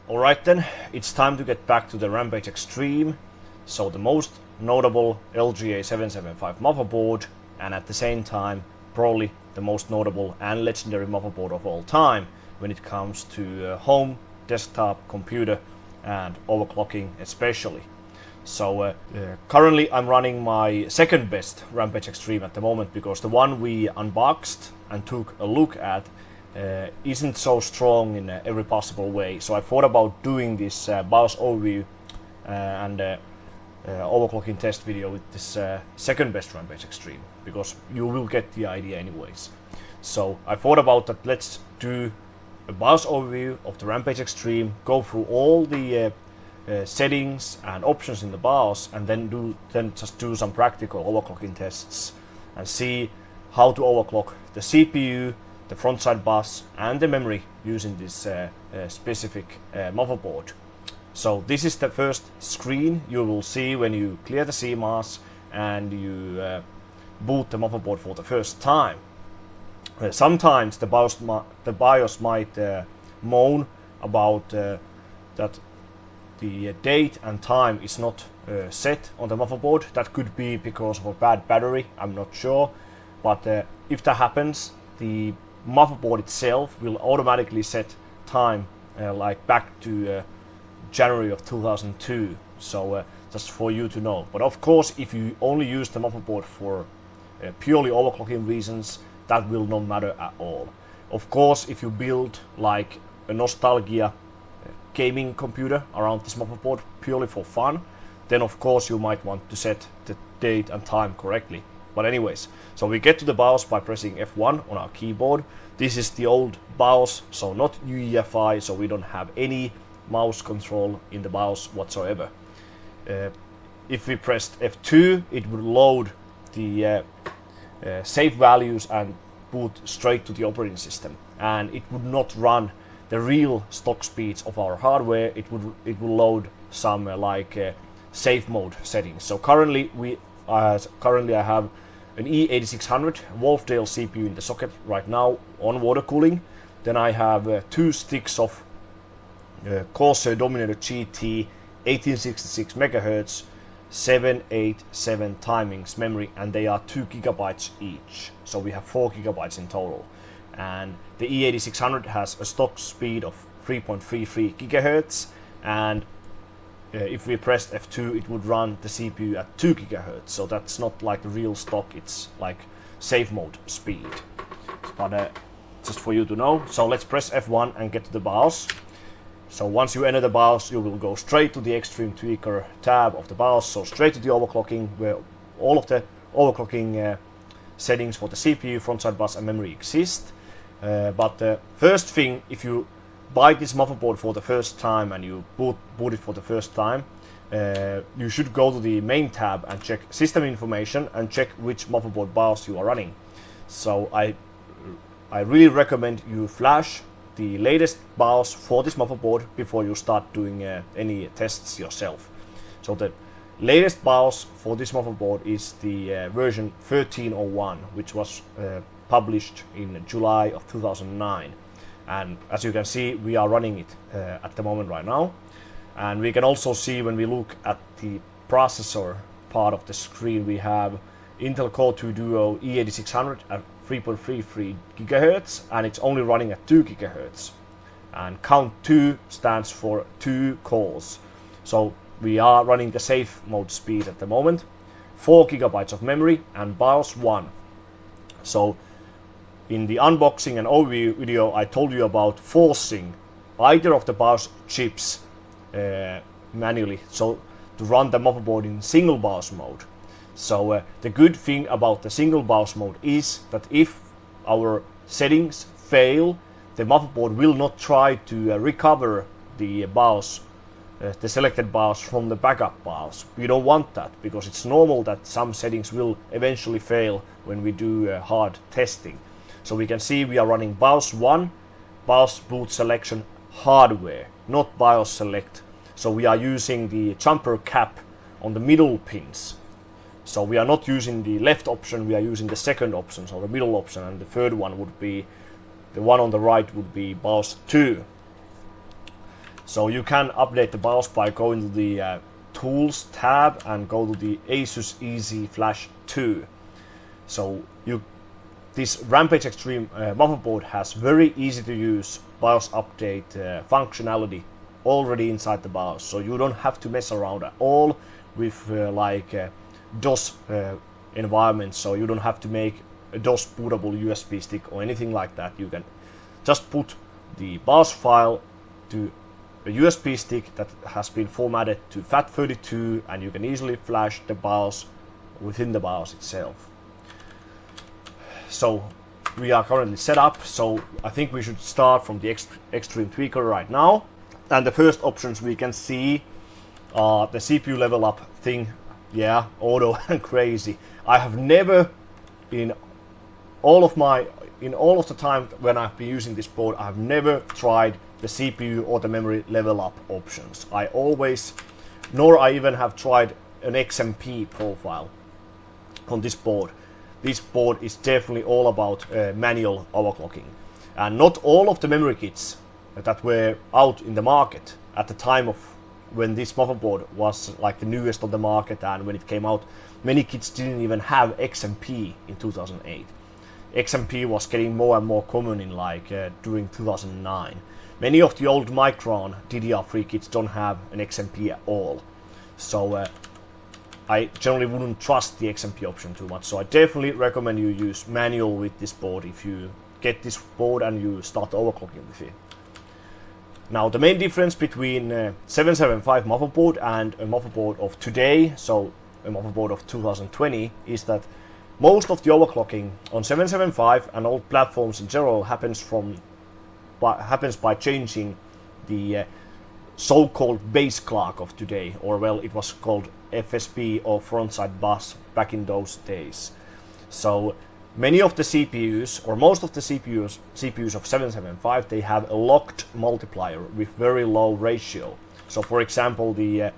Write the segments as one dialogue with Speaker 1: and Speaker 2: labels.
Speaker 1: Alright then, it's time to get back to the Rampage Extreme, so the most notable LGA775 motherboard, and at the same time probably the most notable and legendary motherboard of all time when it comes to home, desktop, computer and overclocking especially. So currently I'm running my second best Rampage Extreme at the moment, because the one we unboxed and took a look at isn't so strong in every possible way. So I thought about doing this BIOS overview and overclocking test video with this second best Rampage Extreme, because you will get the idea anyways. So I thought about that, let's do a BIOS overview of the Rampage Extreme, go through all the settings and options in the BIOS, and then just do some practical overclocking tests and see how to overclock the CPU, the frontside bus and the memory using this specific motherboard. So this is the first screen you will see when you clear the CMOS and you boot the motherboard for the first time. Sometimes the BIOS might moan about that the date and time is not set on the motherboard. That could be because of a bad battery, I'm not sure, but if that happens, the motherboard itself will automatically set time like back to January of 2002. So just for you to know. But of course, if you only use the motherboard for purely overclocking reasons, that will not matter at all. Of course, if you build like a nostalgia gaming computer around this motherboard purely for fun, then of course you might want to set the date and time correctly. But anyways, so we get to the BIOS by pressing F1 on our keyboard. This is the old BIOS, so not UEFI, so we don't have any mouse control in the BIOS whatsoever. If we pressed F2, it would load the save values and boot straight to the operating system, and it would not run the real stock speeds of our hardware. It will load some safe mode settings. So currently I have an E8600 Wolfdale CPU in the socket right now on water cooling. Then I have 2 sticks of Corsair Dominator GT 1866 MHz 787 timings memory, and they are 2 GB each. So we have 4 GB in total. And the E8600 has a stock speed of 3.33 GHz, and if we pressed F2, it would run the CPU at 2 GHz. So that's not like the real stock, it's like safe mode speed. But just for you to know. So let's press F1 and get to the BIOS. So once you enter the BIOS, you will go straight to the Extreme Tweaker tab of the BIOS. So straight to the overclocking, where all of the overclocking settings for the CPU, frontside bus and memory exist. But the first thing, if you buy this motherboard for the first time and you boot it for the first time, you should go to the main tab and check system information and check which motherboard BIOS you are running. So I really recommend you flash the latest BIOS for this motherboard before you start doing any tests yourself. So the latest BIOS for this motherboard is the version 1301, which was published in July of 2009. And as you can see, we are running it at the moment right now. And we can also see, when we look at the processor part of the screen, we have Intel Core 2 Duo E8600 at 3.33 GHz, and it's only running at 2 GHz. And count 2 stands for 2 cores. So we are running the safe mode speed at the moment. 4 GB of memory and BIOS 1. So in the unboxing and overview video, I told you about forcing either of the BIOS chips manually, so to run the motherboard in single BIOS mode. So the good thing about the single BIOS mode is that if our settings fail, the motherboard will not try to recover the BIOS, the selected BIOS from the backup BIOS. We don't want that, because it's normal that some settings will eventually fail when we do hard testing. So we can see we are running BIOS 1, BIOS boot selection hardware, not BIOS select. So we are using the jumper cap on the middle pins. So we are not using the left option, we are using the second option, so the middle option, and the third one would be, the one on the right would be BIOS 2. So you can update the BIOS by going to the Tools tab and go to the ASUS Easy Flash 2. So this Rampage Extreme motherboard has very easy to use BIOS update functionality already inside the BIOS, so you don't have to mess around at all with DOS environments. So you don't have to make a DOS bootable USB stick or anything like that. You can just put the BIOS file to a USB stick that has been formatted to FAT32, and you can easily flash the BIOS within the BIOS itself. So we are currently set up, so I think we should start from the Extreme Tweaker right now. And the first options we can see are the CPU level up thing. Yeah, auto and crazy. I have never, in all of the time when I've been using this board, I have never tried the CPU or the memory level up options. Nor I even have tried an XMP profile on this board. This board is definitely all about manual overclocking. And not all of the memory kits that were out in the market at the time of when this motherboard was like the newest on the market, and when it came out, many kits didn't even have XMP in 2008. XMP was getting more and more common in during 2009. Many of the old Micron DDR3 kits don't have an XMP at all. So I generally wouldn't trust the XMP option too much. So I definitely recommend you use manual with this board if you get this board and you start overclocking with it. Now the main difference between 775 motherboard and a motherboard of today, so a motherboard of 2020, is that most of the overclocking on 775 and all platforms in general happens by changing the so-called base clock of today, or well, it was called FSB or frontside bus back in those days. So many of the CPUs, or most of the CPUs of 775, they have a locked multiplier with very low ratio. So for example, the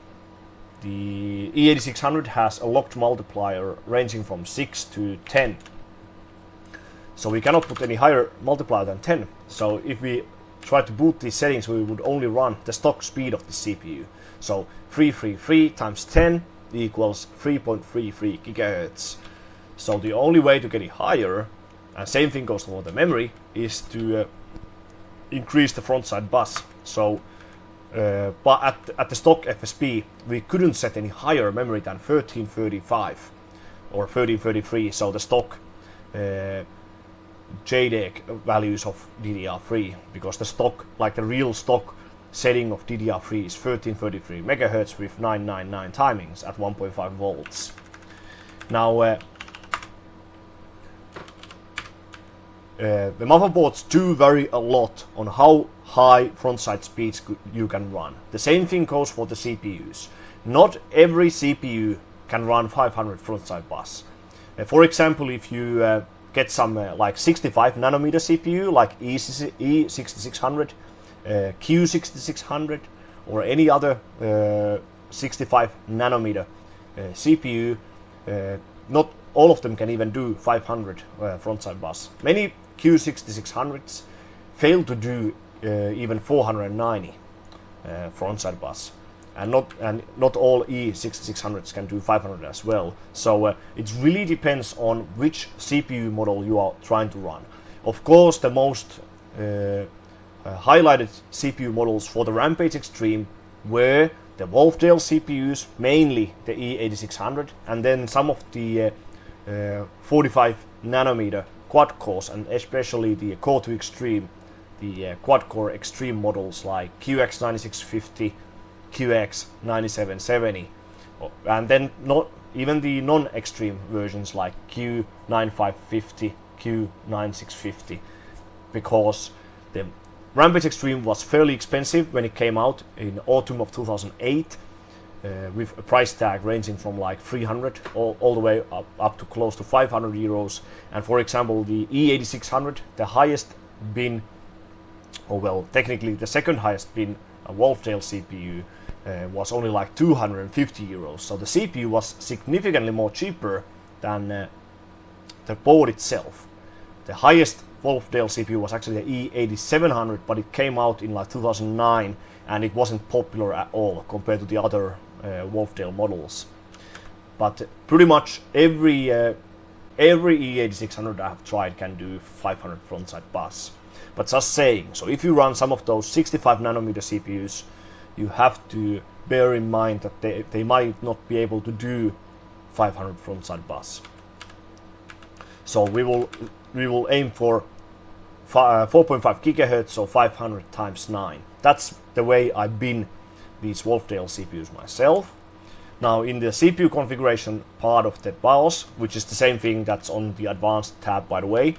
Speaker 1: E8600 has a locked multiplier ranging from 6 to 10. So we cannot put any higher multiplier than 10. So if we try to boot these settings, we would only run the stock speed of the CPU. So 333 times 10 equals 3.33 gigahertz. So the only way to get it higher, and same thing goes for the memory, is to increase the frontside bus. So, but at the stock FSB, we couldn't set any higher memory than 1335 or 1333. So the stock JDEC values of DDR3, because the stock, like the real stock setting of DDR3 is 1333 megahertz with 999 timings at 1.5 volts. Now the motherboards do vary a lot on how high frontside speeds you can run. The same thing goes for the CPUs. Not every CPU can run 500 frontside bus. For example, if you get some like 65 nanometer CPU like E6600, Q6600, or any other 65 nanometer CPU, not all of them can even do 500 frontside bus. Many Q6600s fail to do even 490 frontside bus, and not all E6600s can do 500 as well. So it really depends on which CPU model you are trying to run. Of course, the most highlighted CPU models for the Rampage Extreme were the Wolfdale CPUs, mainly the E8600, and then some of the 45 nanometer quad cores, and especially the Core 2 Extreme, the quad core Extreme models like QX9650, QX9770, and then not even the non-extreme versions like Q9550, Q9650, because the Rampage Extreme was fairly expensive when it came out in autumn of 2008, with a price tag ranging from like 300 all the way up to close to 500 euros. And for example, the E8600, the highest bin, or well, technically the second highest bin, a Wolfdale CPU, was only like 250 euros. So the CPU was significantly more cheaper than the board itself. The highest Wolfdale CPU was actually the E8700, but it came out in like 2009, and it wasn't popular at all compared to the other Wolfdale models. But pretty much every E8600 I have tried can do 500 frontside bus. But just saying, so if you run some of those 65 nanometer CPUs, you have to bear in mind that they might not be able to do 500 frontside bus. So we will aim for 4.5 gigahertz, so 500 times 9. That's the way I've been these Wolfdale CPUs myself. Now in the CPU configuration part of the BIOS, which is the same thing that's on the advanced tab by the way,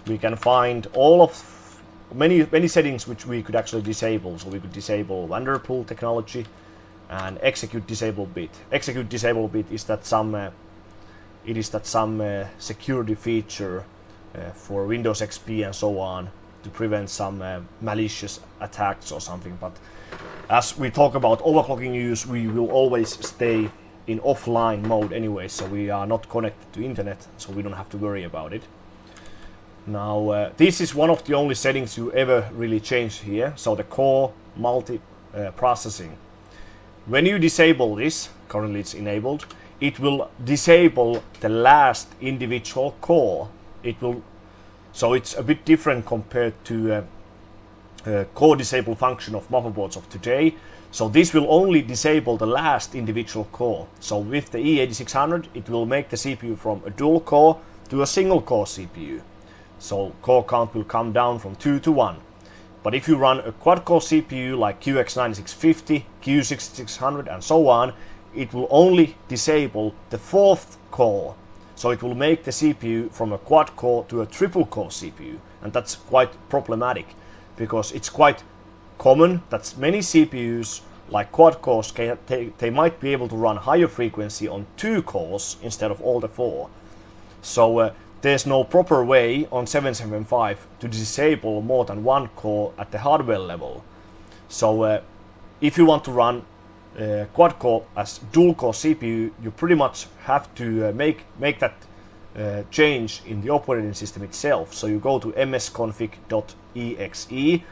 Speaker 1: we can find all of many settings which we could actually disable. So we could disable Vanderpool technology and execute disable bit. Execute disable bit is that some security feature for Windows XP and so on to prevent some malicious attacks or something. But as we talk about overclocking use, we will always stay in offline mode anyway, so we are not connected to internet, so we don't have to worry about it. Now this is one of the only settings you ever really change here, so the core multi-processing. When you disable this, currently it's enabled, it will disable the last individual core. So it's a bit different compared to core disable function of motherboards of today. So this will only disable the last individual core. So with the E8600 it will make the CPU from a dual core to a single core CPU. So core count will come down from 2 to 1. But if you run a quad core CPU like QX9650, Q6600 and so on, it will only disable the fourth core. So it will make the CPU from a quad core to a triple core CPU, and that's quite problematic because it's quite common that many CPUs like quad cores they might be able to run higher frequency on 2 cores instead of all the 4. So there's no proper way on 775 to disable more than 1 core at the hardware level. So if you want to run quad core as dual core CPU, you pretty much have to make that change in the operating system itself. So you go to msconfig.exe,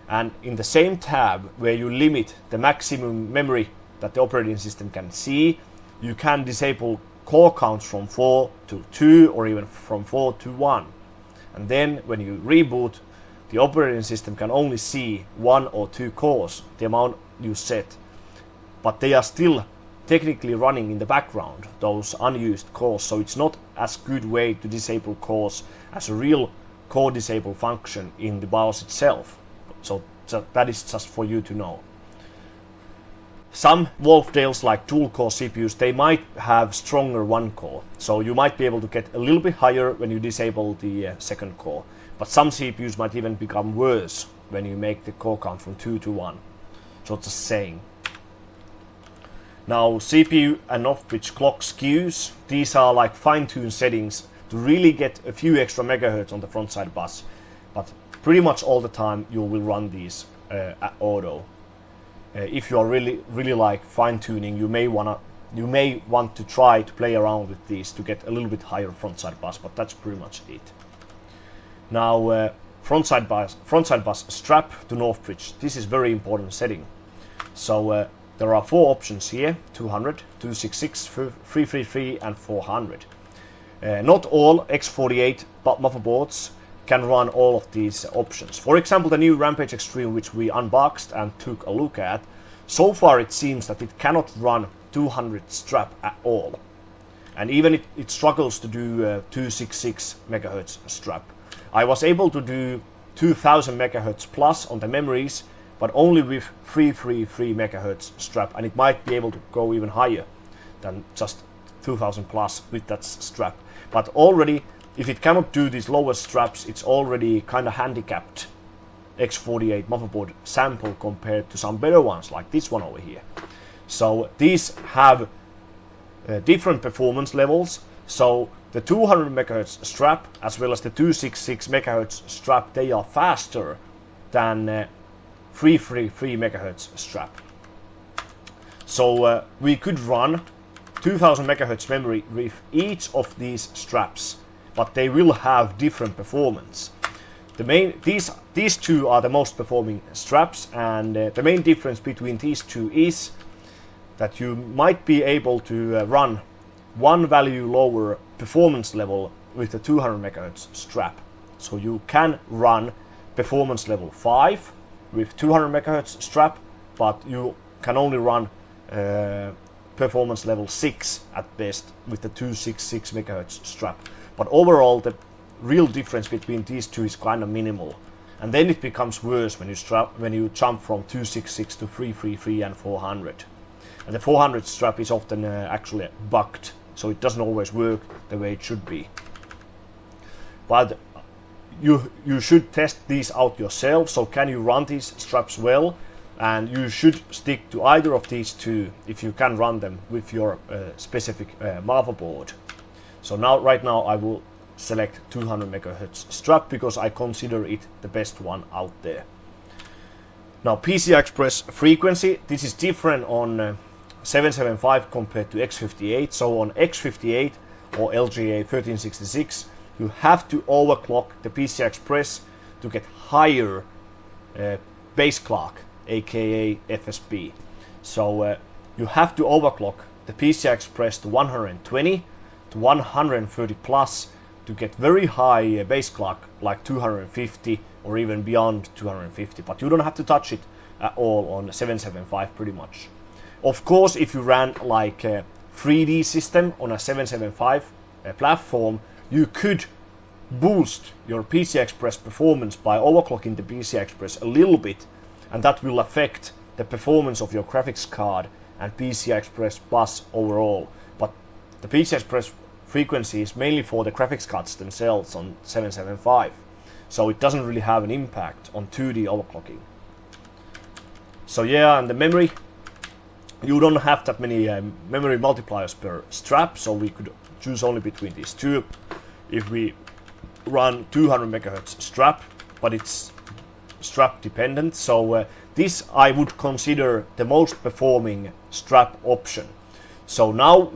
Speaker 1: and in the same tab where you limit the maximum memory that the operating system can see, you can disable core counts from 4 to 2 or even from 4 to 1. And then when you reboot, the operating system can only see 1 or 2 cores, the amount you set. But they are still technically running in the background, those unused cores, so it's not as good way to disable cores as a real core disable function in the BIOS itself. So that is just for you to know. Some Wolfdales like dual core CPUs, they might have stronger 1 core, so you might be able to get a little bit higher when you disable the second core. But some CPUs might even become worse when you make the core count from 2 to 1. So just saying. Now CPU and off-pitch clock skews, these are like fine-tuned settings to really get a few extra megahertz on the front side bus. But pretty much all the time you will run these at auto. If you are really like fine-tuning, you may want to try to play around with these to get a little bit higher front side bus, but that's pretty much it. Now front side bus strap to north bridge. This is very important setting. So there are 4 options here: 200, 266, 333 and 400. Not all X48 motherboards can run all of these options. For example, the new Rampage Extreme, which we unboxed and took a look at, so far it seems that it cannot run 200 strap at all. And even it struggles to do 266 MHz strap. I was able to do 2000 MHz plus on the memories, but only with 333 MHz strap, and it might be able to go even higher than just 2000 plus with that strap. But already, if it cannot do these lower straps, it's already kind of handicapped X48 motherboard sample compared to some better ones like this one over here. So these have different performance levels. So the 200 MHz strap as well as the 266 MHz strap, they are faster than 333 MHz strap. So we could run 2000 MHz memory with each of these straps, but they will have different performance. these two are the most performing straps, and the main difference between these two is that you might be able to run one value lower performance level with the 200 MHz strap. So you can run performance level 5 with 200 MHz strap, but you can only run performance level 6 at best with the 266 MHz strap. But overall, the real difference between these two is kind of minimal, and then it becomes worse when you jump from 266 to 333 and 400. And the 400 strap is often actually bugged, so it doesn't always work the way it should be. But you should test these out yourself. So can you run these straps well? And you should stick to either of these two if you can run them with your specific motherboard. So right now I will select 200 MHz strap because I consider it the best one out there. Now PCI Express frequency, this is different on 775 compared to X48. So on X48 or LGA775, you have to overclock the PCI Express to get higher base clock, aka FSB. So you have to overclock the PCI Express to 120 to 130 plus to get very high base clock, like 250 or even beyond 250. But you don't have to touch it at all on 775 pretty much. Of course, if you ran like a 3D system on a 775 platform, you could boost your PCI Express performance by overclocking the PCI Express a little bit, and that will affect the performance of your graphics card and PCI Express bus overall. But the PCI Express frequency is mainly for the graphics cards themselves on 775, so it doesn't really have an impact on 2D overclocking. So yeah, and the memory, you don't have that many memory multipliers per strap, so we could choose only between these two. If we run 200 MHz strap, but it's strap dependent, so this I would consider the most performing strap option. So now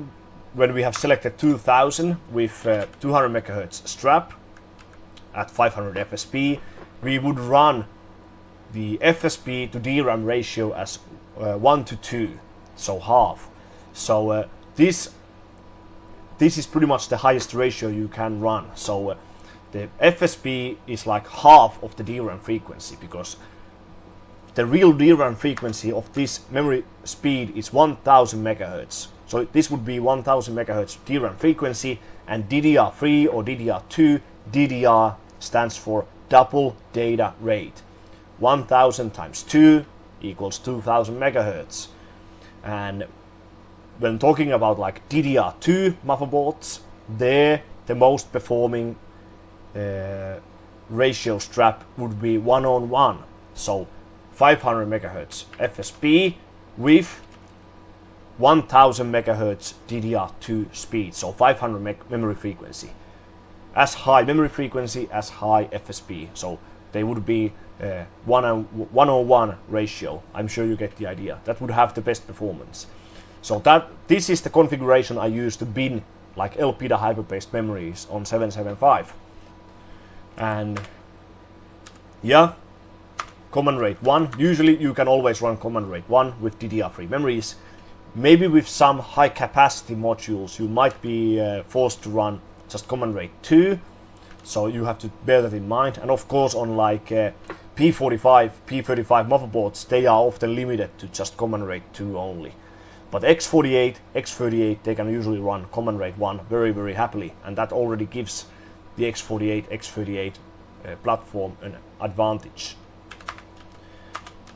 Speaker 1: when we have selected 2000 with 200 MHz strap at 500 FSB, we would run the FSB to DRAM ratio as 1 to 2, so half. So this is pretty much the highest ratio you can run. So the FSB is like half of the DRAM frequency, because the real DRAM frequency of this memory speed is 1000 MHz. So this would be 1000 MHz DRAM frequency, and DDR3 or DDR2, DDR stands for double data rate. 1000 times 2 equals 2000 MHz. And when talking about like DDR2 motherboards, there the most performing ratio strap would be 1:1. So 500 MHz FSB with 1000 MHz DDR2 speed, so 500 memory frequency. As high memory frequency as high FSB, so they would be 1:1 ratio. I'm sure you get the idea. That would have the best performance. So this is the configuration I use to bin like LPDA hyper-based memories on 775. And yeah, command rate 1. Usually you can always run command rate 1 with DDR3 memories. Maybe with some high capacity modules you might be forced to run just command rate 2. So you have to bear that in mind. And of course on like P45, P35 motherboards, they are often limited to just command rate 2 only. But X48, X38, they can usually run command rate 1 very, very happily. And that already gives the X48, X38 platform an advantage.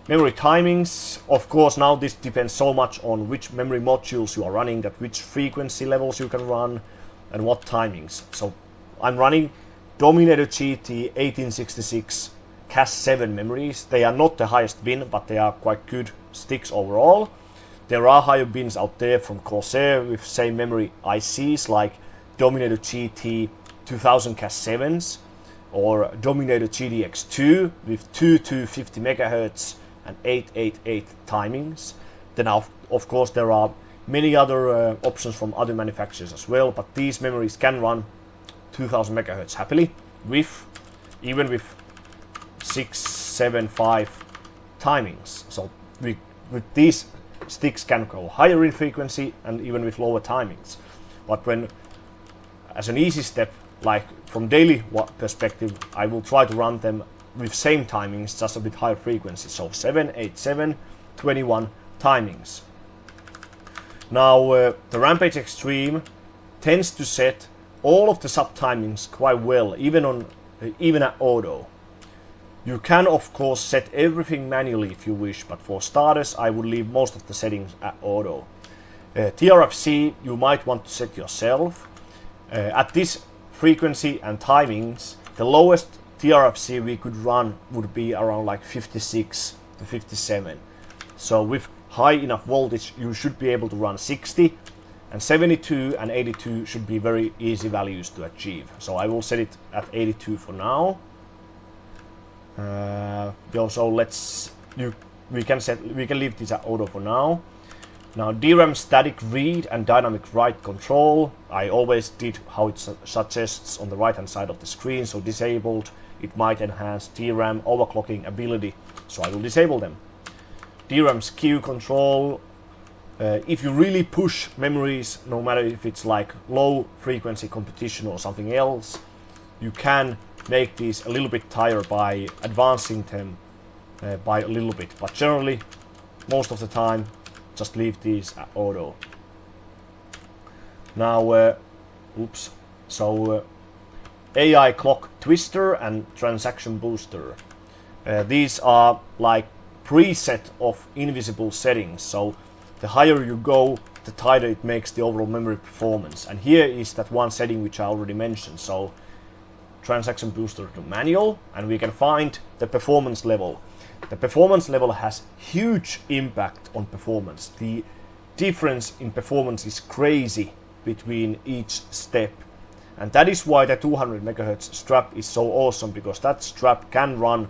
Speaker 1: Memory timings, of course, now this depends so much on which memory modules you are running, that which frequency levels you can run and what timings. So I'm running Dominator GT 1866 Cas7 memories. They are not the highest bin, but they are quite good sticks overall. There are higher bins out there from Corsair with same memory ICs like Dominator GT 2000 Cas7s or Dominator GDX2 with 250 MHz and 888 timings. Then of course there are many other options from other manufacturers as well, but these memories can run 2000 MHz happily, even with LGA775 timings. So with these sticks can go higher in frequency and even with lower timings. But when, as an easy step, like from daily perspective, I will try to run them with same timings, just a bit higher frequency. So 7, 8, 7, 21 timings. Now the Rampage Extreme tends to set all of the sub timings quite well, even at auto. You can of course set everything manually if you wish, but for starters I would leave most of the settings at auto. TRFC you might want to set yourself. At this frequency and timings, the lowest TRFC we could run would be around like 56 to 57. So with high enough voltage you should be able to run 60, and 72 and 82 should be very easy values to achieve. So I will set it at 82 for now. So we can leave this at auto for now. Now DRAM static read and dynamic write control, I always did how it suggests on the right hand side of the screen, so disabled. It might enhance DRAM overclocking ability, so I will disable them. DRAM skew control, if you really push memories, no matter if it's like low frequency competition or something else, you can make these a little bit tighter by advancing them by a little bit, but generally most of the time just leave these at auto. Now AI clock twister and transaction booster, these are like preset of invisible settings, so the higher you go, the tighter it makes the overall memory performance. And here is that one setting which I already mentioned. So transaction booster to manual, and we can find the performance level. The performance level has huge impact on performance. The difference in performance is crazy between each step, and that is why the 200 MHz strap is so awesome, because that strap can run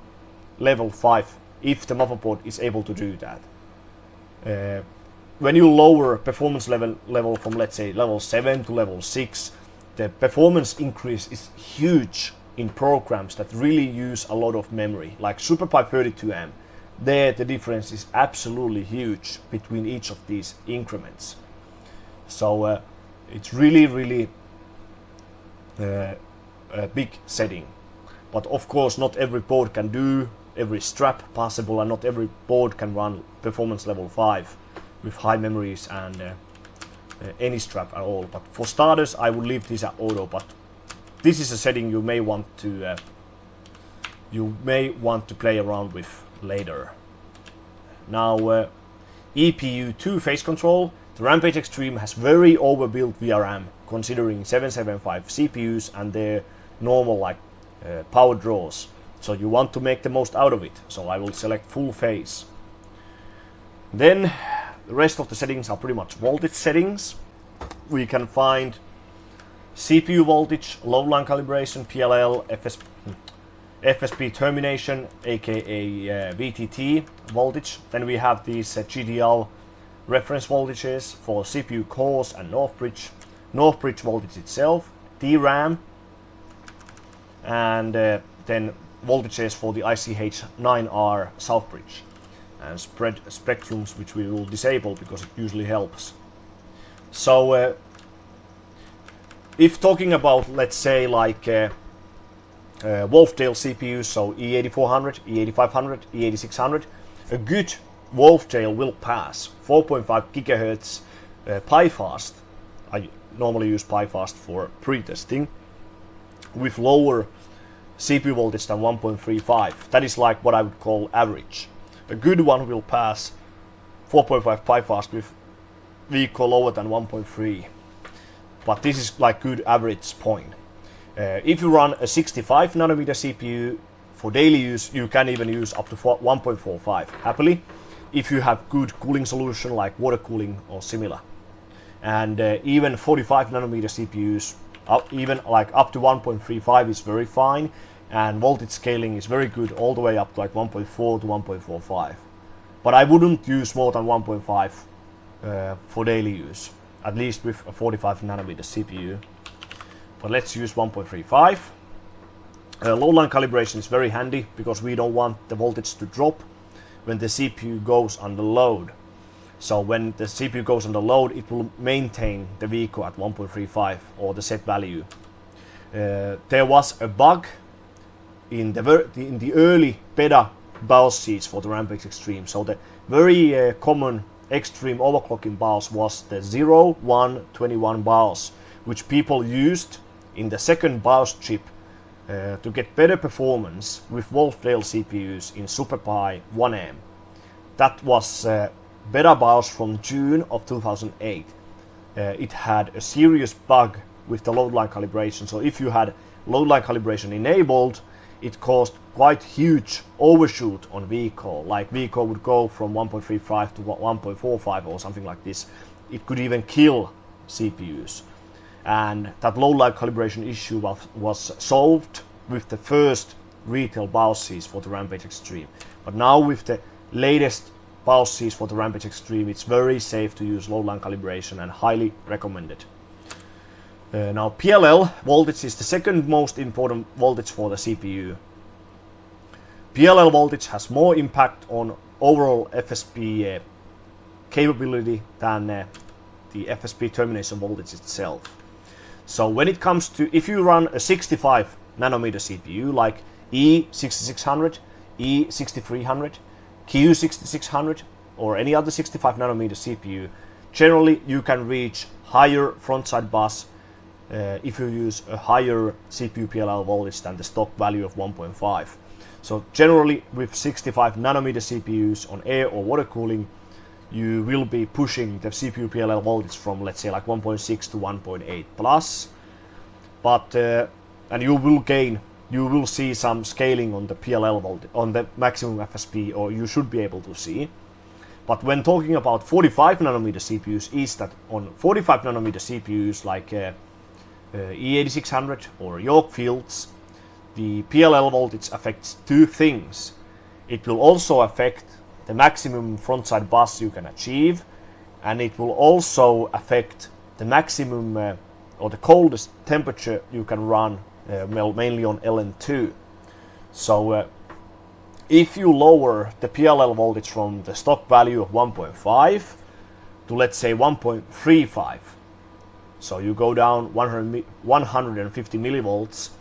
Speaker 1: level 5 if the motherboard is able to do that. When you lower performance level from, let's say, level 7 to level 6, the performance increase is huge in programs that really use a lot of memory, like SuperPi 32M. There the difference is absolutely huge between each of these increments. So it's really a big setting. But of course not every board can do every strap possible, and not every board can run performance level 5 with high memories and any strap at all. But for starters I would leave this at auto, but this is a setting you may want to play around with later. Now EPU2 phase control. The Rampage Extreme has very overbuilt VRAM considering 775 CPUs and their normal power draws. So you want to make the most out of it. So I will select full phase. Then the rest of the settings are pretty much voltage settings. We can find CPU voltage, load line calibration, PLL, FSB termination, aka VTT voltage. Then we have these GTL reference voltages for CPU cores and North Bridge voltage itself, DRAM, and then voltages for the ICH9R South Bridge, and spread spectrums, which we will disable because it usually helps. So if talking about, let's say, like Wolfdale CPUs, so E8400, E8500, E8600, a good Wolfdale will pass 4.5 GHz PiFast. I normally use PiFast for pre-testing with lower CPU voltage than 1.35. That is like what I would call average. A good one will pass 4.5 PiFast with VCO lower than 1.3. But this is like good average point. If you run a 65 nanometer CPU for daily use, you can even use up to 1.45 happily, if you have good cooling solution like water cooling or similar. And even 45 nanometer CPUs, even like up to 1.35 is very fine, and voltage scaling is very good all the way up to like 1.4 to 1.45. But I wouldn't use more than 1.5 for daily use, at least with a 45 nanometer CPU. But let's use 1.35. Load line calibration is very handy because we don't want the voltage to drop when the CPU goes under load. So when the CPU goes under load, it will maintain the VCO at 1.35 or the set value. There was a bug in the early beta BIOS seeds for the Rampage Extreme. So the very common extreme overclocking BIOS was the 0121 BIOS, which people used in the second BIOS chip to get better performance with Wolfdale CPUs in SuperPi 1M. That was beta BIOS from June of 2008. It had a serious bug with the load line calibration. So if you had load line calibration enabled, it caused quite huge overshoot on VCO. Like VCO would go from 1.35 to 1.45 or something like this. It could even kill CPUs. And that load line calibration issue was solved with the first retail BIOSes for the Rampage Extreme. But now with the latest BIOSes for the Rampage Extreme, it's very safe to use load line calibration and highly recommended. Now PLL voltage is the second most important voltage for the CPU. PLL voltage has more impact on overall FSB capability than the FSB termination voltage itself. So when it comes to, if you run a 65 nanometer CPU like E6600, E6300, Q6600 or any other 65 nanometer CPU, generally you can reach higher frontside bus if you use a higher CPU PLL voltage than the stock value of 1.5. So generally with 65 nanometer CPUs on air or water cooling, you will be pushing the CPU PLL voltage from, let's say, like 1.6 to 1.8 plus. But and you will see some scaling on the PLL voltage, on the maximum FSB, or you should be able to see. But when talking about 45 nanometer CPUs, is that on 45 nanometer CPUs like E8600 or Yorkfields, the PLL voltage affects two things. It will also affect the maximum frontside bus you can achieve, and it will also affect the maximum or the coldest temperature you can run, mainly on LN2. So if you lower the PLL voltage from the stock value of 1.5 to, let's say, 1.35, so you go down 150 millivolts,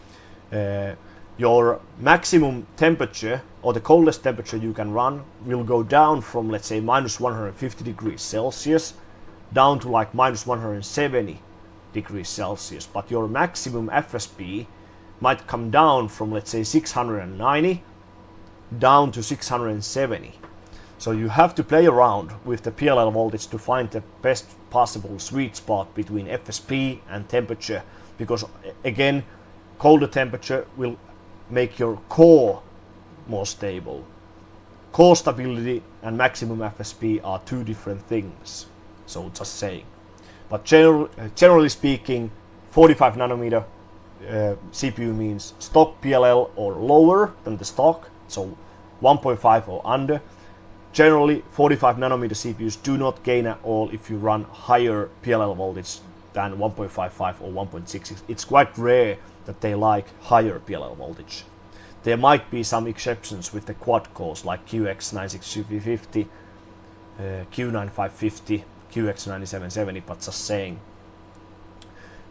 Speaker 1: your maximum temperature or the coldest temperature you can run will go down from, let's say, minus 150 degrees Celsius down to like minus 170 degrees Celsius. But your maximum FSB might come down from, let's say, 690 down to 670. So you have to play around with the PLL voltage to find the best possible sweet spot between FSB and temperature, because again, colder temperature will make your core more stable. Core stability and maximum FSB are two different things, so just saying. But generally speaking, 45 nanometer CPU means stock PLL or lower than the stock, so 1.5 or under. Generally, 45 nanometer CPUs do not gain at all if you run higher PLL voltage than 1.55 or 1.66. It's quite rare that they like higher PLL voltage. There might be some exceptions with the quad cores like QX9650, Q9550, QX9770, but just saying.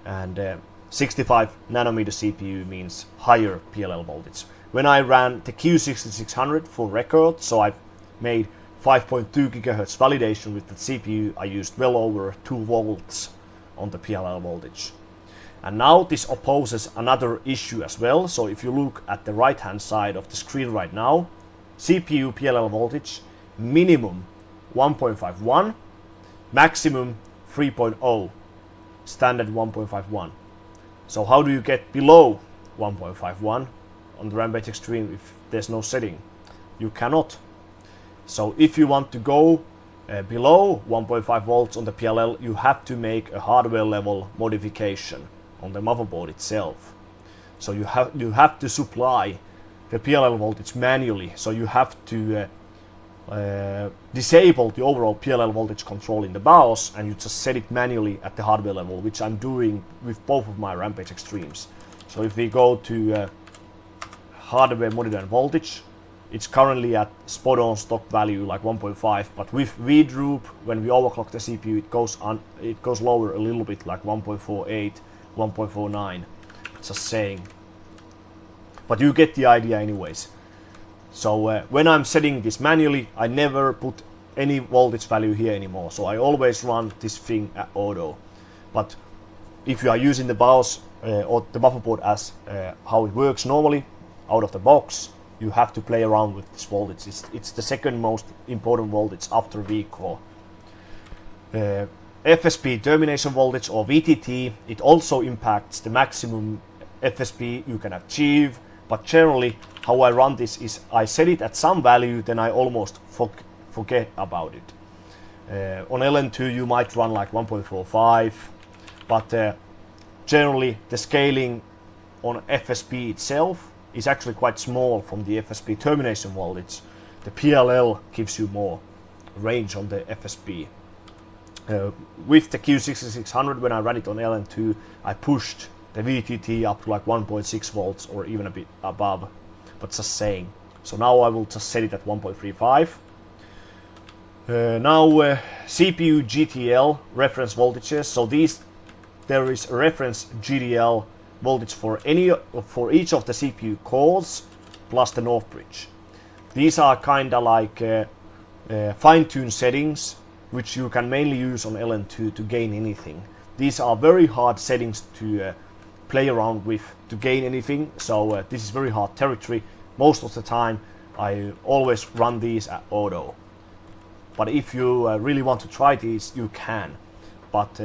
Speaker 1: And 65 nanometer CPU means higher PLL voltage. When I ran the Q6600 for record, so I've made 5.2 GHz validation with the CPU, I used well over 2 volts on the PLL voltage. And now this opposes another issue as well. So if you look at the right hand side of the screen right now, CPU PLL voltage minimum 1.51, maximum 3.0, standard 1.51. So how do you get below 1.51 on the Rampage Extreme if there's no setting? You cannot. So if you want to go below 1.5 volts on the PLL, you have to make a hardware level modification on the motherboard itself. So you have to supply the PLL voltage manually. So you have to disable the overall PLL voltage control in the BIOS, and you just set it manually at the hardware level, which I'm doing with both of my Rampage Extremes. So if we go to hardware monitor and voltage. It's currently at spot on stock value like 1.5, but with V-droop, when we overclock the CPU, it goes lower a little bit, like 1.48, 1.49. Just saying. But you get the idea anyways. So when I'm setting this manually, I never put any voltage value here anymore. So I always run this thing at auto. But if you are using the BIOS or the motherboard as how it works normally, out of the box, you have to play around with this voltage. It's the second most important voltage after V-core. FSB termination voltage or VTT, it also impacts the maximum FSB you can achieve, but generally how I run this is I set it at some value, then I almost forget about it. On LN2 you might run like 1.45, but generally the scaling on FSB itself is actually quite small from the FSB termination voltage. The PLL gives you more range on the FSB. With the Q6600, when I ran it on LN2, I pushed the VTT up to like 1.6 volts or even a bit above, but just saying. So now I will just set it at 1.35. Now CPU GTL reference voltages. So there is a reference GTL voltage for each of the CPU cores plus the North bridge. These are kinda like fine-tuned settings which you can mainly use on LN2 to gain anything. These are very hard settings to play around with to gain anything, so this is very hard territory. Most of the time I always run these at auto. But if you really want to try these, you can. But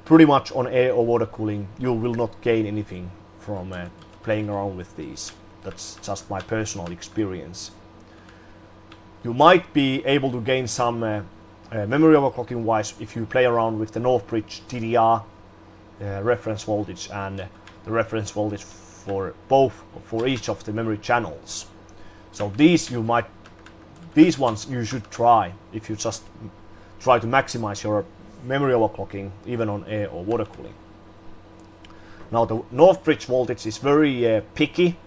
Speaker 1: pretty much on air or water cooling, you will not gain anything from playing around with these. That's just my personal experience. You might be able to gain some memory overclocking wise if you play around with the North bridge DDR reference voltage and the reference voltage for each of the memory channels. So these ones you should try if you just try to maximize your memory overclocking even on air or water cooling. Now the North bridge voltage is very picky.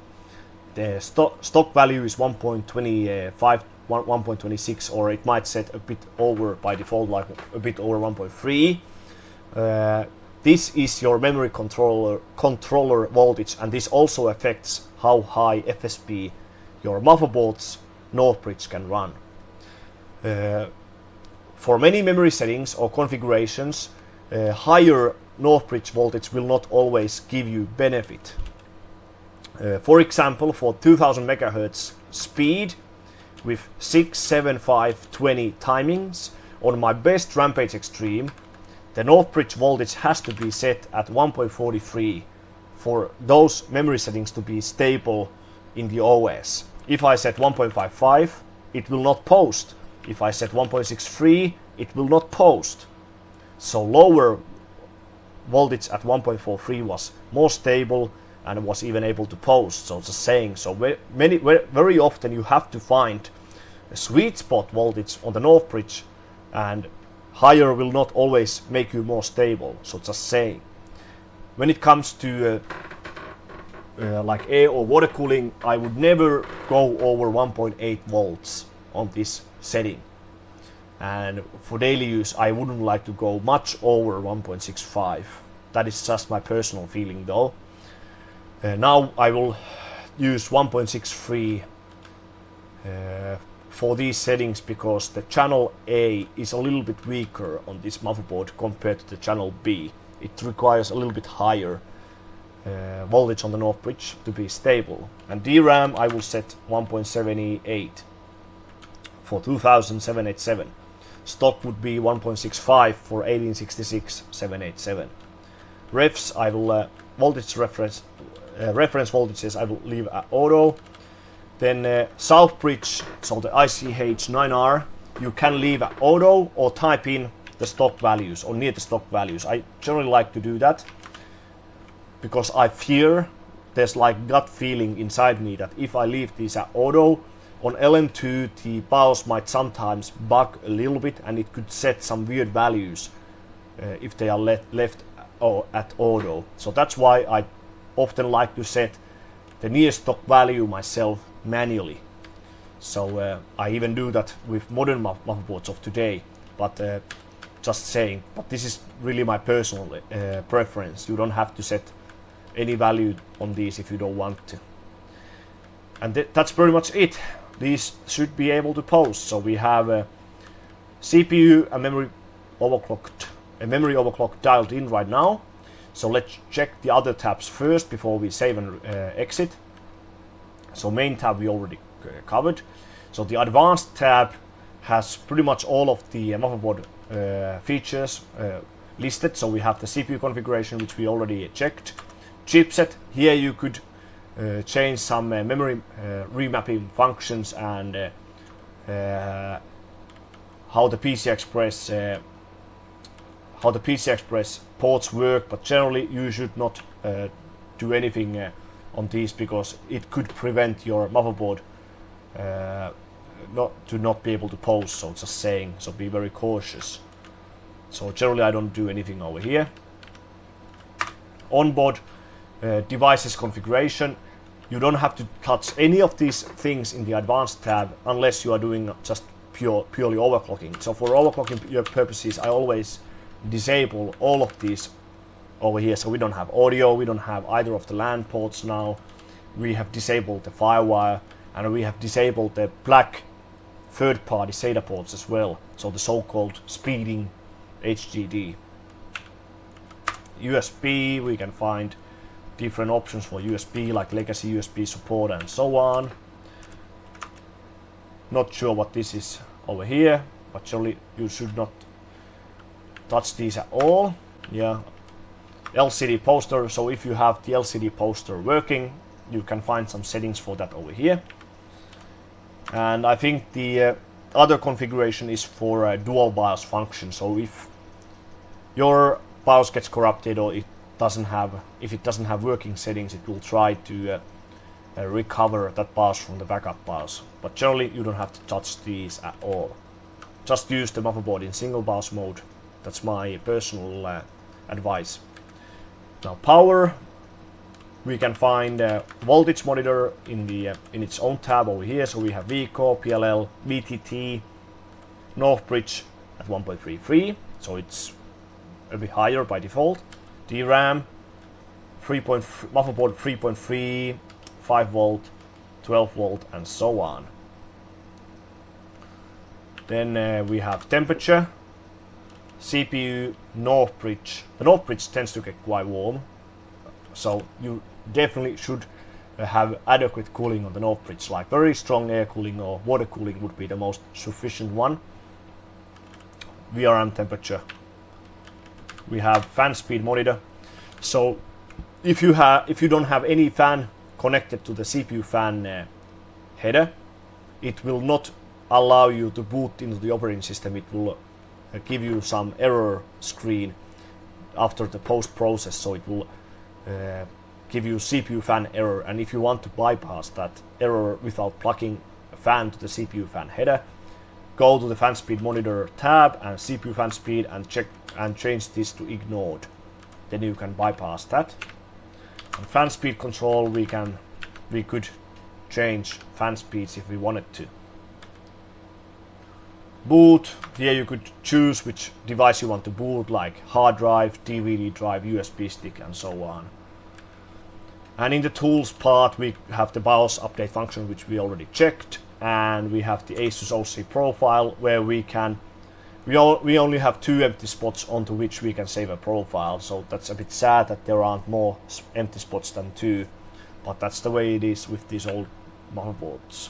Speaker 1: The stock value is 1.25, 1.26, or it might set a bit over by default, like a bit over 1.3. This is your memory controller voltage, and this also affects how high FSB your motherboard's North bridge can run. For many memory settings or configurations, higher North bridge voltage will not always give you benefit. For example, for 2000 MHz speed with 67520 timings on my best Rampage Extreme, the North bridge voltage has to be set at 1.43 for those memory settings to be stable in the OS. If I set 1.55, it will not post. If I set 1.63, it will not post. So lower voltage at 1.43 was more stable and was even able to post. So just saying, so very often you have to find a sweet spot voltage on the North bridge, and higher will not always make you more stable. So just saying, when it comes to like air or water cooling, I would never go over 1.8 volts on this setting, and for daily use I wouldn't like to go much over 1.65. That is just my personal feeling though. Now I will use 1.63 for these settings because the channel A is a little bit weaker on this motherboard compared to the channel B. It requires a little bit higher voltage on the North bridge to be stable. And DRAM I will set 1.78 for 2787. Stock would be 1.65 for 1866 787. Refs I will voltage reference voltages I will leave at auto. Then South bridge, so the ICH9R, you can leave at auto or type in the stock values or near the stock values. I generally like to do that because I fear, there's like gut feeling inside me that if I leave these at auto, on LN2 the BIOS might sometimes bug a little bit and it could set some weird values if they are left at auto. So that's why I often like to set the near stock value myself manually. So I even do that with modern motherboards of today, but just saying, but this is really my personal preference. You don't have to set any value on these if you don't want to. And that's pretty much it. These should be able to post. So we have a CPU and memory overclock dialed in right now. So let's check the other tabs first before we save and exit. So main tab we already covered. So the advanced tab has pretty much all of the motherboard features listed. So we have the CPU configuration, which we already checked. Chipset, here you could change some memory remapping functions and how the PCI Express ports work, but generally you should not do anything on these because it could prevent your motherboard not be able to post. So just saying, so be very cautious. So generally I don't do anything over here. Onboard devices configuration, you don't have to touch any of these things in the advanced tab unless you are doing just purely overclocking. So for overclocking purposes I always disable all of these over here. So we don't have audio, we don't have either of the LAN ports now. We have disabled the Firewire and we have disabled the black third-party SATA ports as well. So the so-called speeding HDD. USB, we can find different options for USB like legacy USB support and so on. Not sure what this is over here, but surely you should not touch these at all. Yeah, LCD poster, so if you have the LCD poster working, you can find some settings for that over here. And I think the other configuration is for dual BIOS function. So if your BIOS gets corrupted or if it doesn't have working settings, it will try to recover that BIOS from the backup BIOS. But generally you don't have to touch these at all. Just use the motherboard in single BIOS mode. That's my personal advice. Now power, we can find voltage monitor in its own tab over here. So we have VCore, PLL, VTT, Northbridge at 1.33, so it's a bit higher by default. DRAM, motherboard 3.3, 5 volt, 12 volt, and so on. Then we have temperature, CPU, Northbridge. The Northbridge tends to get quite warm, so you definitely should have adequate cooling on the Northbridge, like very strong air cooling or water cooling would be the most sufficient one. VRM temperature. We have fan speed monitor. So if you don't have any fan connected to the CPU fan header, it will not allow you to boot into the operating system. It will give you some error screen after the post process, so it will give you CPU fan error. And if you want to bypass that error without plugging a fan to the CPU fan header, go to the fan speed monitor tab and CPU fan speed and check and change this to ignored. Then you can bypass that. And fan speed control, we could change fan speeds if we wanted to. Boot, here you could choose which device you want to boot, like hard drive, DVD drive, USB stick, and so on. And in the tools part, we have the BIOS update function, which we already checked, and we have the ASUS OC profile, where we only have 2 empty spots onto which we can save a profile. So that's a bit sad that there aren't more empty spots than 2, but that's the way it is with these old motherboards.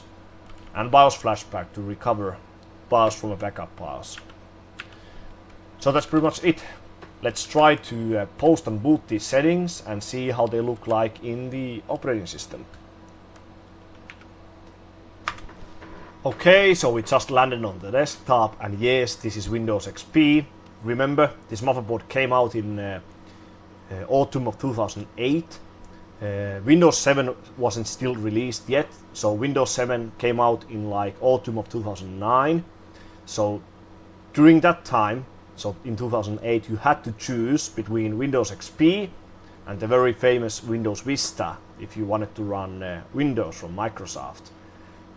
Speaker 1: And BIOS flashback to recover BIOS from a backup BIOS. So that's pretty much it. Let's try to post and boot these settings and see how they look like in the operating system. Okay, so we just landed on the desktop, and yes, this is Windows XP. Remember, this motherboard came out in autumn of 2008. Windows 7 wasn't still released yet, so Windows 7 came out in like autumn of 2009. So during that time, so in 2008, you had to choose between Windows XP and the very famous Windows Vista if you wanted to run Windows from Microsoft.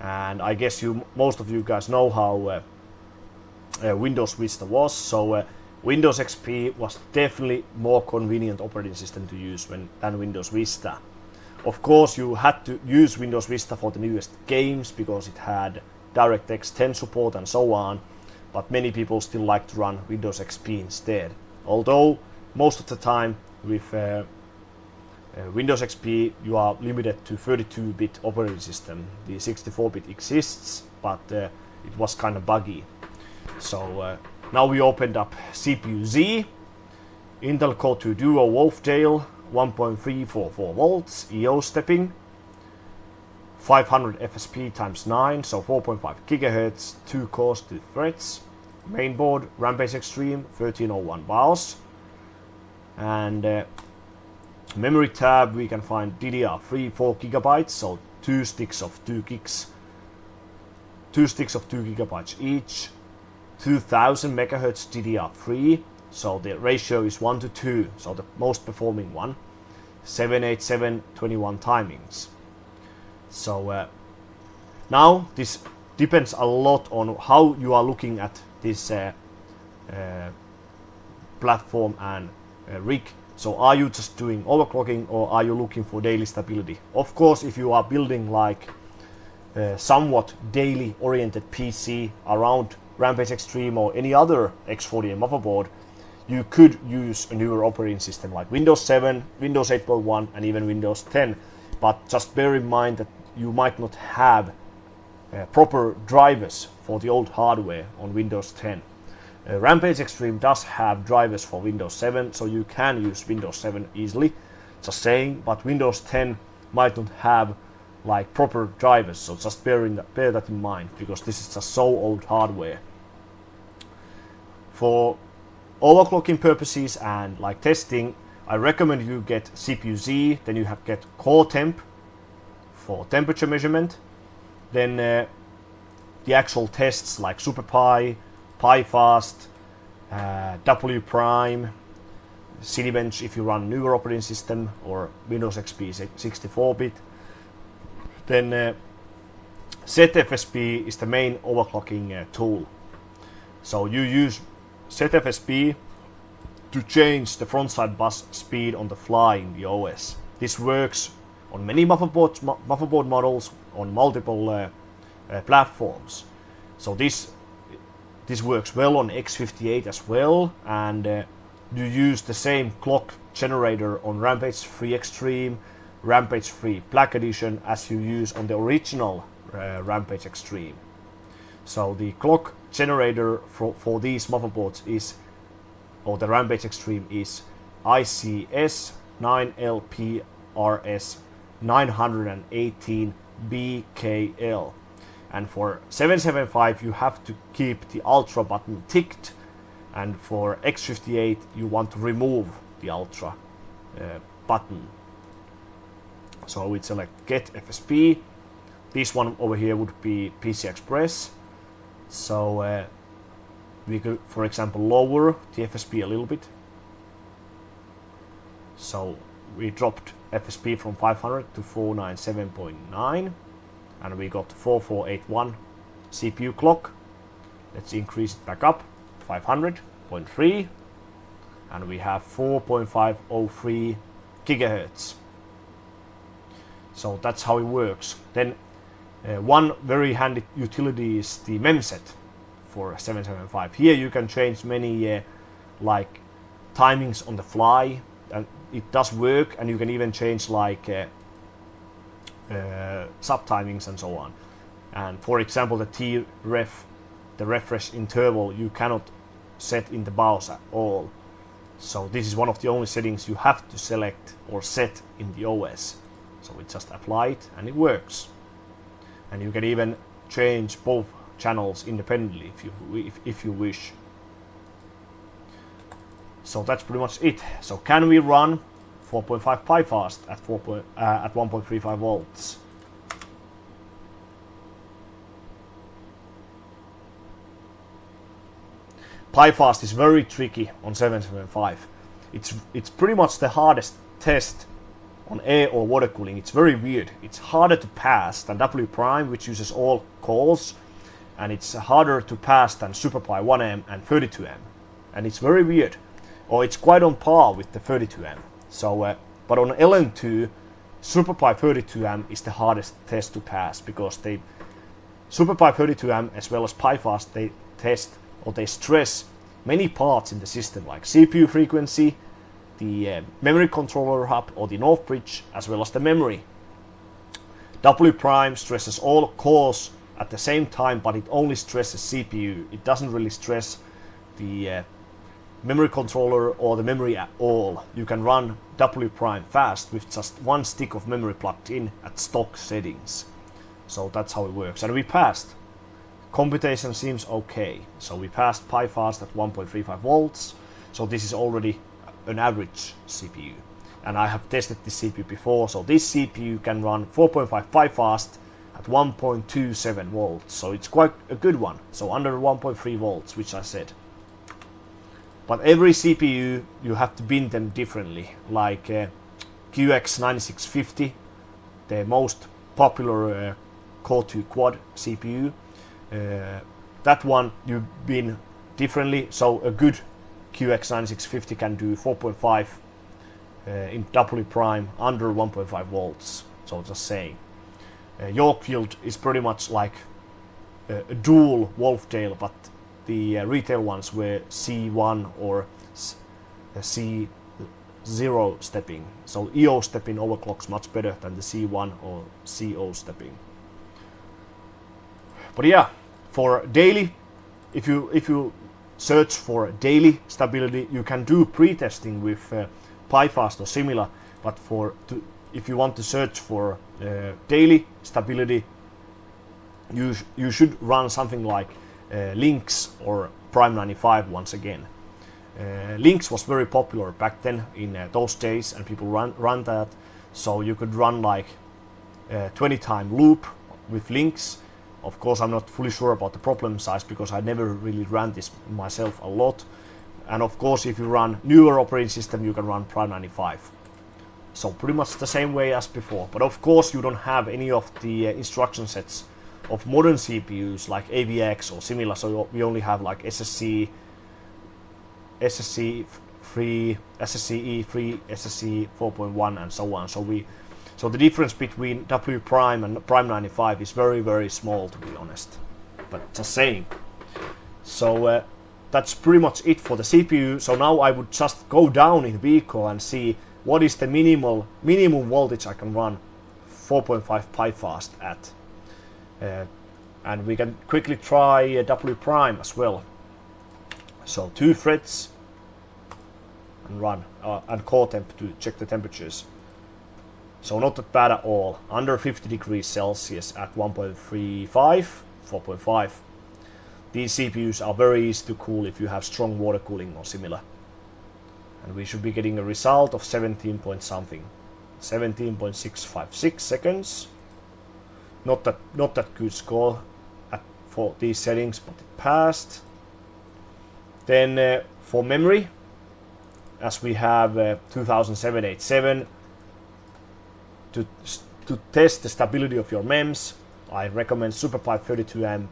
Speaker 1: And I guess most of you guys know how Windows Vista was. So Windows XP was definitely more convenient operating system to use than Windows Vista. Of course, you had to use Windows Vista for the newest games because it had DirectX 10 support and so on, but many people still like to run Windows XP instead. Although most of the time with Windows XP you are limited to 32-bit operating system. The 64-bit exists, but it was kind of buggy. So now we opened up CPU Z, Intel Core 2 Duo Wolfdale, 1.344 volts, EO stepping, 500 FSP times 9, so 4.5 gigahertz, 2 cores, 2 threads. Mainboard Rampage Extreme, 1301 BIOS. And memory tab we can find DDR3 4 gigabytes, so 2 sticks of 2 gigs, 2 sticks of 2 gigabytes each. 2000 megahertz DDR3, so the ratio is 1 to 2, so the most performing one. 78721 timings. So now this depends a lot on how you are looking at this platform and rig. So are you just doing overclocking or are you looking for daily stability? Of course, if you are building like somewhat daily oriented PC around Rampage Extreme or any other X48 motherboard, you could use a newer operating system like Windows 7, Windows 8.1 and even Windows 10. But just bear in mind that you might not have proper drivers for the old hardware on Windows 10. Rampage Extreme does have drivers for Windows 7, so you can use Windows 7 easily, just saying, but Windows 10 might not have like proper drivers, so just bear that in mind, because this is just so old hardware. For overclocking purposes and like testing, I recommend you get CPU Z, then you have get core temp for temperature measurement, then the actual tests like SuperPi, PiFast, W Prime, Cinebench if you run newer operating system, or Windows XP 64-bit. Then ZFSB is the main overclocking tool. So you use ZFSB to change the frontside bus speed on the fly in the OS. This works on many motherboard models on multiple platforms. So this works well on X48 as well, and you use the same clock generator on Rampage 3 Extreme, Rampage 3 Black Edition as you use on the original Rampage Extreme. So the clock generator for these motherboards is, or the Rampage Extreme is ICS 9LPRS 918 BKL. And for 775 you have to keep the Ultra button ticked, and for X48 you want to remove the Ultra button. So we select Get FSB. This one over here would be PC Express. So we could, for example, lower the FSB a little bit. So we dropped FSB from 500 to 497.9, and we got 4481 CPU clock. Let's increase it back up, 500.3, and we have 4.503 gigahertz. So that's how it works. Then one very handy utility is the memset for 775. Here you can change many like timings on the fly, and it does work, and you can even change like sub timings and so on. And for example, the T-ref, the refresh interval, you cannot set in the BIOS at all. So this is one of the only settings you have to select or set in the OS. So we just apply it and it works. And you can even change both channels independently if you wish. So that's pretty much it. So can we run 4.5 PiFast at 1.35 volts? PiFast is very tricky on 775. It's pretty much the hardest test on air or water cooling, it's very weird. It's harder to pass than W prime, which uses all cores, and it's harder to pass than SuperPi 1M and 32M, and it's very weird. Or it's quite on par with the 32M. So, but on LN2, SuperPi 32M is the hardest test to pass, because SuperPi 32M as well as PiFast, they test or they stress many parts in the system, like CPU frequency, the memory controller hub or the North bridge, as well as the memory. W prime stresses all cores at the same time, but it only stresses CPU. It doesn't really stress the memory controller or the memory at all. You can run W prime fast with just one stick of memory plugged in at stock settings. So that's how it works. And we passed. Computation seems okay. So we passed PiFast at 1.35 volts. So this is already an average CPU. And I have tested this CPU before. So this CPU can run 4.5 PiFast at 1.27 volts. So it's quite a good one. So under 1.3 volts, which I said. But every CPU, you have to bin them differently. Like QX9650, the most popular Core 2 Quad CPU. That one you bin differently. So a good QX9650 can do 4.5 in W prime under 1.5 volts. So just saying. Yorkfield is pretty much like a dual Wolfdale, but the retail ones were C1 or C0 stepping. So EO stepping overclocks much better than the C1 or CO stepping. But yeah, for daily, if you search for daily stability, you can do pre-testing with PiFast or similar. But if you want to search for daily stability, you should run something like Lynx or Prime 95 once again. Lynx was very popular back then in those days, and people run that. So you could run like 20-time loop with Lynx. Of course, I'm not fully sure about the problem size because I never really ran this myself a lot. And of course, if you run newer operating system, you can run Prime 95. So pretty much the same way as before. But of course, you don't have any of the instruction sets of modern CPUs like AVX or similar. So we only have like SSC3, SSCE3, SSC 4.1 and so on. So the difference between W prime and Prime 95 is very, very small, to be honest. But just saying. So that's pretty much it for the CPU. So now I would just go down in vehicle and see what is the minimum voltage I can run 4.5 PiFast at. And we can quickly try W prime as well. So 2 threads and run and core temp to check the temperatures. So not that bad at all. Under 50 degrees Celsius at 1.35, 4.5. These CPUs are very easy to cool if you have strong water cooling or similar. And we should be getting a result of 17 point something. 17.656 seconds. Not that good score for these settings, but it passed. Then for memory, as we have 2787, to test the stability of your MEMS, I recommend SuperPi 32M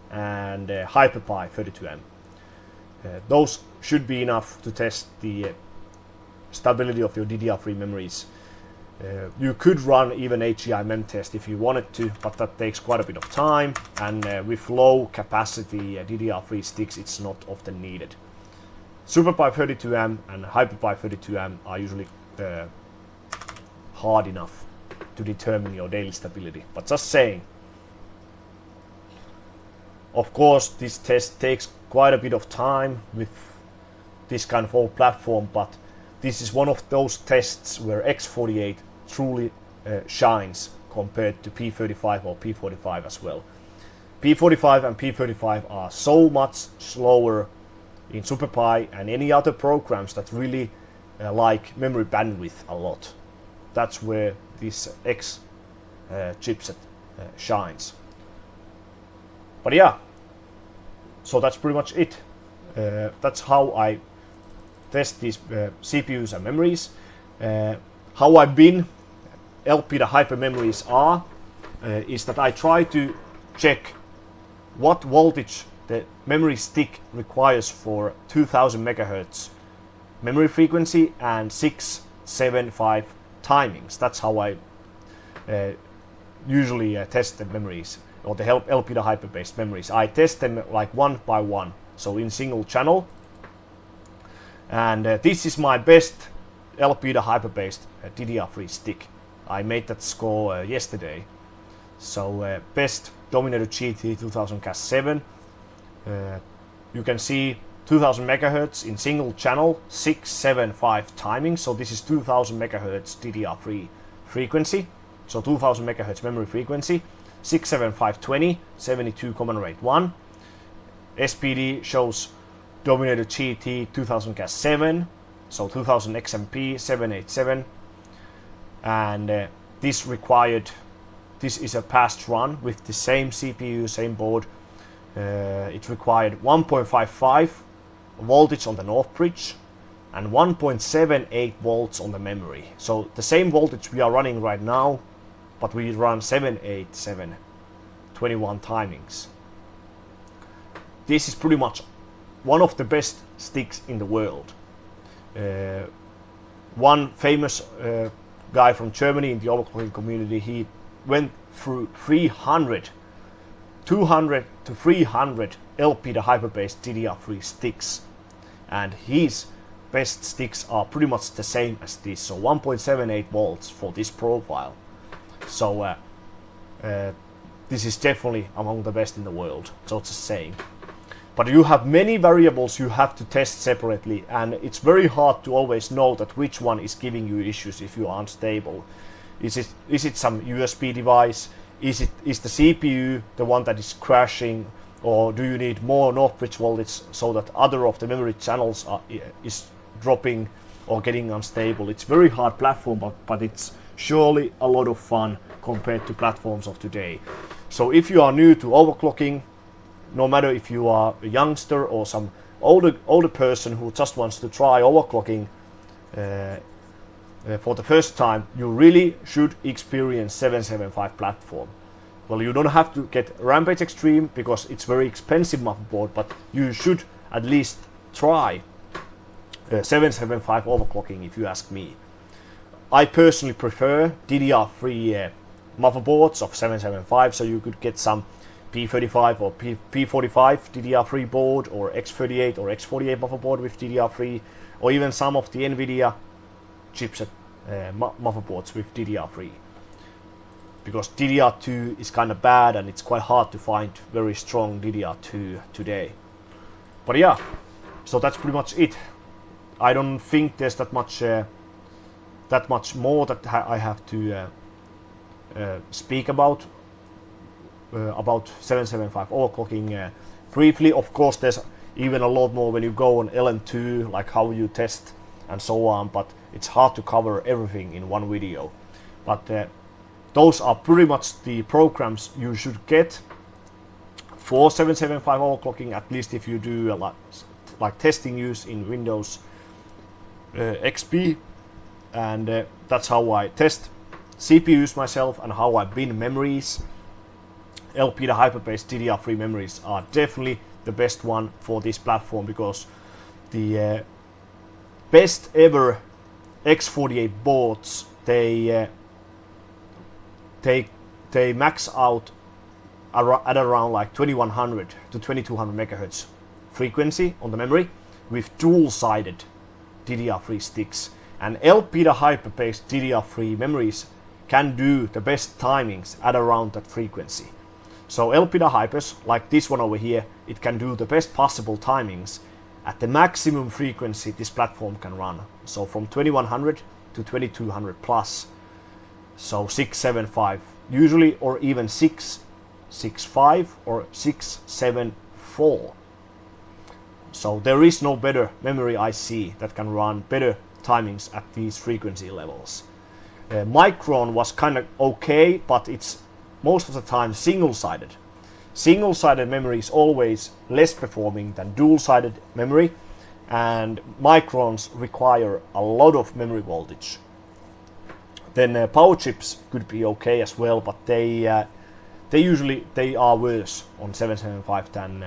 Speaker 1: and HyperPi 32M. Those should be enough to test the stability of your DDR3 memories. You could run even HEI mem test if you wanted to, but that takes quite a bit of time, and with low capacity DDR3 sticks it's not often needed. SuperPi 32M and HyperPi 32M are usually hard enough to determine your daily stability, but just saying. Of course, this test takes quite a bit of time with this kind of old platform, but this is one of those tests where X48 truly shines compared to P35 or P45 as well. P45 and P35 are so much slower in SuperPi and any other programs that really like memory bandwidth a lot. That's where this X chipset shines. But yeah, so that's pretty much it. That's how I test these CPUs and memories. how I've been LP the hyper memories are is that I try to check what voltage the memory stick requires for 2000 megahertz memory frequency and 675 timings. That's how I usually test the memories, or the LP the hyper based memories. I test them like one by one, so in single channel. And this is my best LP the hyper based DDR3 stick. I made that score yesterday. So best Dominator GT 2000-7. You can see 2000 megahertz in single channel, 675 timing. So this is 2000 megahertz DDR3 frequency. So 2000 megahertz memory frequency, 67520, 72 common rate 1. SPD shows Dominator GT 2000-7, so 2000 XMP 787. And this is a past run with the same CPU, same board. It required 1.55 voltage on the north bridge and 1.78 volts on the memory. So the same voltage we are running right now, but we run 787 21 timings. This is pretty much one of the best sticks in the world. One famous guy from Germany in the overclocking community, he went through 200 to 300 LP the hyper based DDR3 sticks, and his best sticks are pretty much the same as this, so 1.78 volts for this profile. So this is definitely among the best in the world, so it's a saying. But you have many variables you have to test separately, and it's very hard to always know that which one is giving you issues if you are unstable. Is it some USB device? Is the CPU the one that is crashing, or do you need more north bridge voltage so that other of the memory channels is dropping or getting unstable? It's very hard platform, but it's surely a lot of fun compared to platforms of today. So if you are new to overclocking, no matter if you are a youngster or some older person who just wants to try overclocking for the first time, you really should experience 775 platform. Well, you don't have to get Rampage Extreme because it's very expensive motherboard, but you should at least try 775 overclocking if you ask me. I personally prefer DDR3 motherboards of 775, so you could get some P35 or P45 DDR3 board, or X38 or X48 motherboard with DDR3, or even some of the NVIDIA chipset motherboards with DDR3. Because DDR2 is kind of bad, and it's quite hard to find very strong DDR2 today. But yeah, so that's pretty much it. I don't think there's that much more that I have to speak about 775 overclocking briefly. Of course, there's even a lot more when you go on LM2, like how you test and so on, but it's hard to cover everything in one video. But those are pretty much the programs you should get for 775 overclocking, at least if you do like testing use in Windows XP. And that's how I test CPUs myself and how I bin memories. LP the hyper based DDR3 memories are definitely the best one for this platform, because the best ever X48 boards, they max out at around like 2100 to 2200 megahertz frequency on the memory with dual-sided DDR3 sticks. And LP the hyper based DDR3 memories can do the best timings at around that frequency. So LP the hypers, like this one over here, it can do the best possible timings at the maximum frequency this platform can run. So from 2100 to 2200 plus. So 675 usually, or even 665 or 674. So there is no better memory IC that can run better timings at these frequency levels. Micron was kind of okay, but it's most of the time single-sided. Single-sided memory is always less performing than dual-sided memory, and Microns require a lot of memory voltage. Then power chips could be okay as well, but they are worse on 775 than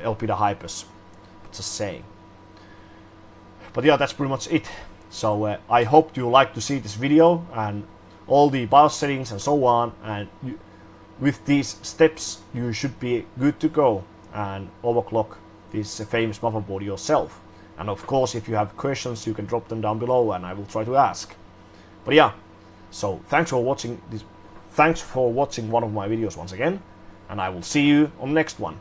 Speaker 1: Elpida Hypers. Just saying. But yeah, that's pretty much it. So I hope you like to see this video and all the BIOS settings and so on, and with these steps you should be good to go and overclock this famous motherboard yourself. And of course, if you have questions, you can drop them down below and I will try to ask. But yeah, so thanks for watching one of my videos once again, and I will see you on the next one.